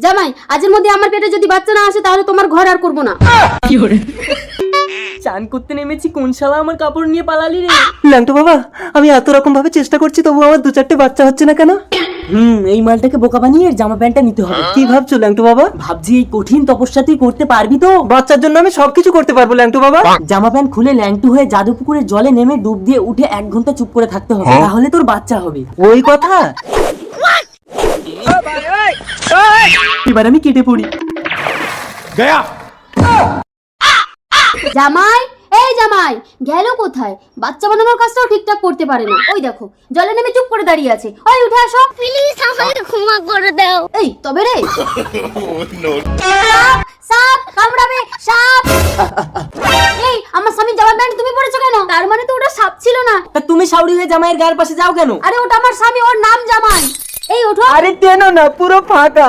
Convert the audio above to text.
জামাই, আজের মধ্যে আমার পেটে যদি বাচ্চা না আসে তাহলে তোমার ঘর আর করবো না। চান করতে নেমেছি, কোন শালা আমার কাপড় নিয়ে পালালি রে? ল্যাংটো বাবা, আমি এত রকম ভাবে চেষ্টা করছি তবু আমার 2-4টে বাচ্চা হচ্ছে না কেন? এই মালটাকে বোকা বানিয়ে এর জামা প্যান্টটা নিতে হবে। কি ভাবছো ল্যাংটো বাবা? ভাবছি এই কঠিন তপস্যা তুই করতে পারবি তো? বাচ্চার জন্য আমি সবকিছু করতে পারবো ল্যাংটো বাবা। জামা প্যান্ট খুলে ল্যাংটু হয়ে জাদু পুকুরের জলে নেমে ডুব দিয়ে উঠে 1 ঘন্টা চুপ করে থাকতে হবে, তাহলে তোর বাচ্চা হবে। ওই কথা? এবার আমি কেটে পড়ি। জামাই, এই জামাই, গেল কোথায়? বাচ্চা বানানোর কাজটাও ঠিকঠাক করতে পারে না। ওই দেখো জলে নেমে চুপ করে দাঁড়িয়ে আছে। ওই উঠে আসো প্লিজ, আমাকে ক্ষমা করে দাও। এই তবে রে। সাপ, সাপ কামড়াবে, সাপ। এই আমার স্বামীর জামা প্যান্ট তুমি পরেছো কেন? তার মানে তো ওটা সাপ ছিল না। তা তুমি সাউরি হয়ে জামাইয়ের গায়ের পাশে যাও কেন? আরে ওটা আমার স্বামী, ওর নাম জামাই। এই ওঠো। আরে কেন না, পুরো ফাঁকা।